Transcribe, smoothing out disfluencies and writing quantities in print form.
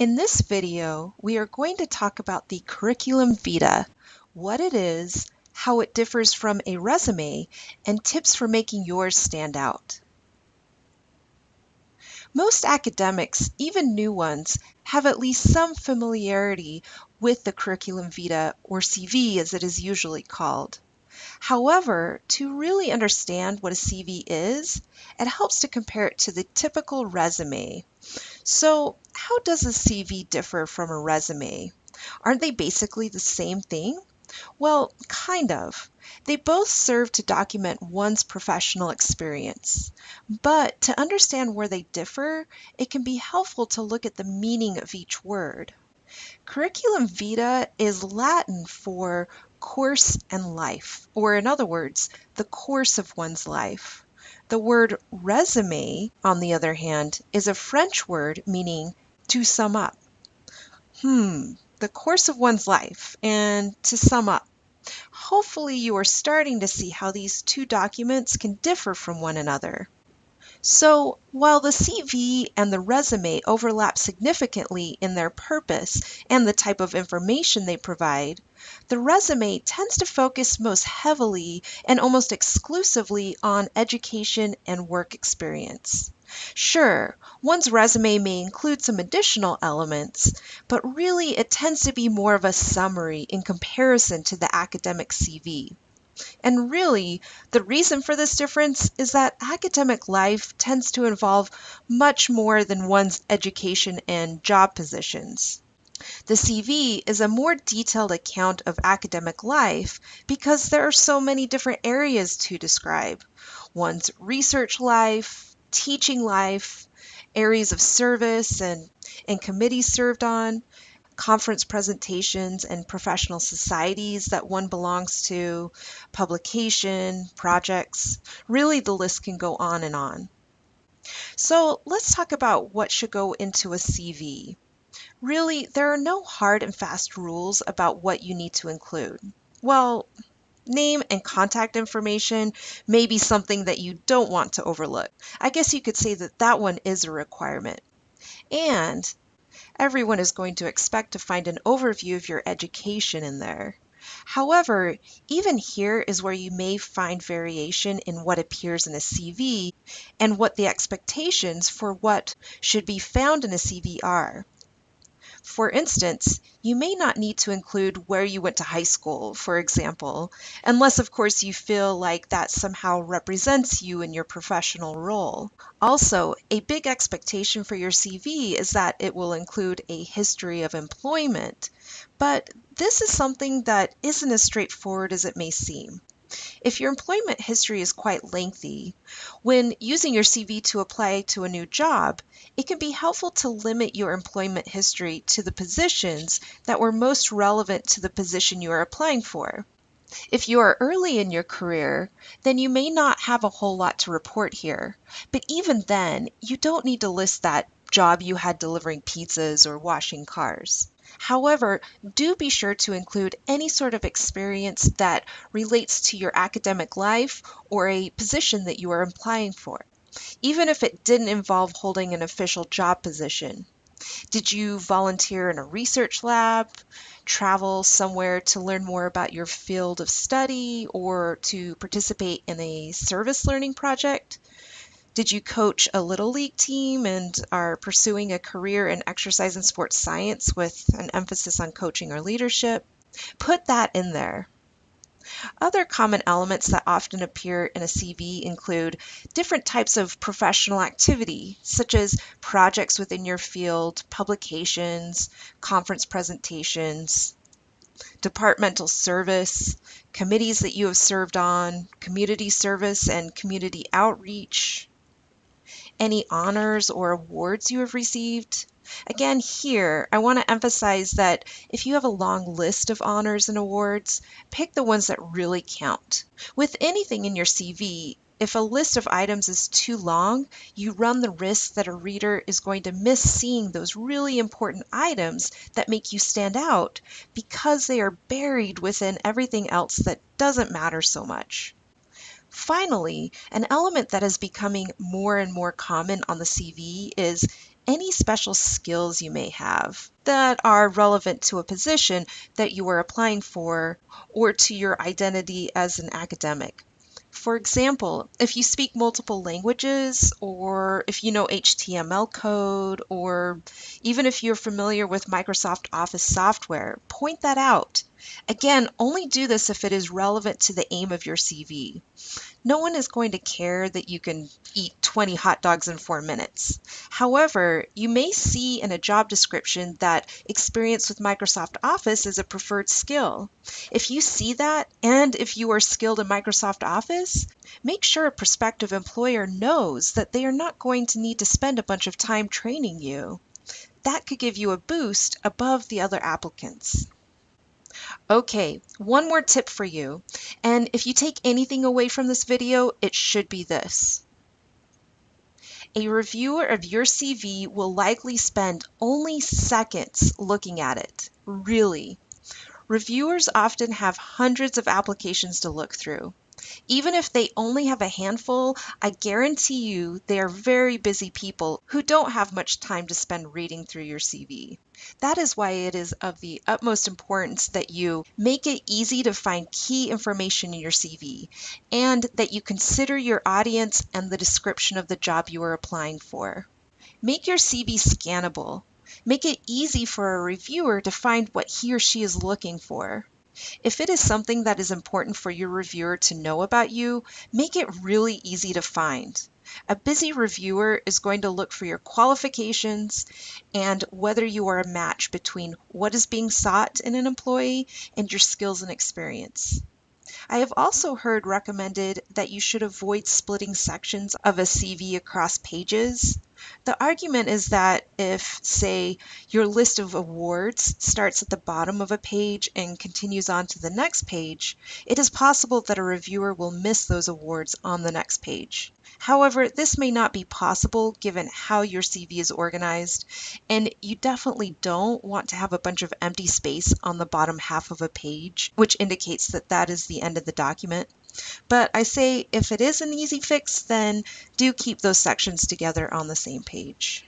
In this video, we are going to talk about the curriculum vitae, what it is, how it differs from a resume, and tips for making yours stand out. Most academics, even new ones, have at least some familiarity with the curriculum vitae, or CV as it is usually called. However, to really understand what a CV is, it helps to compare it to the typical resume. So, how does a CV differ from a resume? Aren't they basically the same thing? Well, kind of. They both serve to document one's professional experience. But to understand where they differ, it can be helpful to look at the meaning of each word. Curriculum vitae is Latin for course and life, or in other words, the course of one's life. The word resume, on the other hand, is a French word meaning to sum up. The course of one's life, and to sum up. Hopefully you are starting to see how these two documents can differ from one another. So, while the CV and the resume overlap significantly in their purpose and the type of information they provide, the resume tends to focus most heavily and almost exclusively on education and work experience. Sure, one's resume may include some additional elements, but really it tends to be more of a summary in comparison to the academic CV. And really, the reason for this difference is that academic life tends to involve much more than one's education and job positions. The CV is a more detailed account of academic life because there are so many different areas to describe. One's research life, teaching life, areas of service and committees served on, conference presentations and professional societies that one belongs to, publication, projects. Really, the list can go on and on. So let's talk about what should go into a CV. Really, there are no hard and fast rules about what you need to include. Well, name and contact information may be something that you don't want to overlook. I guess you could say that that one is a requirement. And everyone is going to expect to find an overview of your education in there. However, even here is where you may find variation in what appears in a CV and what the expectations for what should be found in a CV are. For instance, you may not need to include where you went to high school, for example, unless of course you feel like that somehow represents you in your professional role. Also, a big expectation for your CV is that it will include a history of employment, but this is something that isn't as straightforward as it may seem. If your employment history is quite lengthy, when using your CV to apply to a new job, it can be helpful to limit your employment history to the positions that were most relevant to the position you are applying for. If you are early in your career, then you may not have a whole lot to report here. But even then, you don't need to list that job you had delivering pizzas or washing cars. However, do be sure to include any sort of experience that relates to your academic life or a position that you are applying for, even if it didn't involve holding an official job position. Did you volunteer in a research lab, travel somewhere to learn more about your field of study, or to participate in a service learning project? Did you coach a little league team and are pursuing a career in exercise and sports science with an emphasis on coaching or leadership? Put that in there. Other common elements that often appear in a CV include different types of professional activity, such as projects within your field, publications, conference presentations, departmental service, committees that you have served on, community service and community outreach, any honors or awards you have received. Again, here, I want to emphasize that if you have a long list of honors and awards, pick the ones that really count. With anything in your CV, if a list of items is too long, you run the risk that a reader is going to miss seeing those really important items that make you stand out because they are buried within everything else that doesn't matter so much. Finally, an element that is becoming more and more common on the CV is any special skills you may have that are relevant to a position that you are applying for or to your identity as an academic. For example, if you speak multiple languages, or if you know HTML code, or even if you're familiar with Microsoft Office software, point that out. Again, only do this if it is relevant to the aim of your CV. No one is going to care that you can eat 20 hot dogs in 4 minutes. However, you may see in a job description that experience with Microsoft Office is a preferred skill. If you see that, and if you are skilled in Microsoft Office, make sure a prospective employer knows that they are not going to need to spend a bunch of time training you. That could give you a boost above the other applicants. Okay, one more tip for you. And if you take anything away from this video, it should be this. A reviewer of your CV will likely spend only seconds looking at it. Really. Reviewers often have hundreds of applications to look through. Even if they only have a handful, I guarantee you they are very busy people who don't have much time to spend reading through your CV. That is why it is of the utmost importance that you make it easy to find key information in your CV, and that you consider your audience and the description of the job you are applying for. Make your CV scannable. Make it easy for a reviewer to find what he or she is looking for. If it is something that is important for your reviewer to know about you, make it really easy to find. A busy reviewer is going to look for your qualifications and whether you are a match between what is being sought in an employee and your skills and experience. I have also heard recommended that you should avoid splitting sections of a CV across pages. The argument is that if, say, your list of awards starts at the bottom of a page and continues on to the next page, it is possible that a reviewer will miss those awards on the next page. However, this may not be possible given how your CV is organized, and you definitely don't want to have a bunch of empty space on the bottom half of a page, which indicates that that is the end of the document. But I say if it is an easy fix, then do keep those sections together on the same page.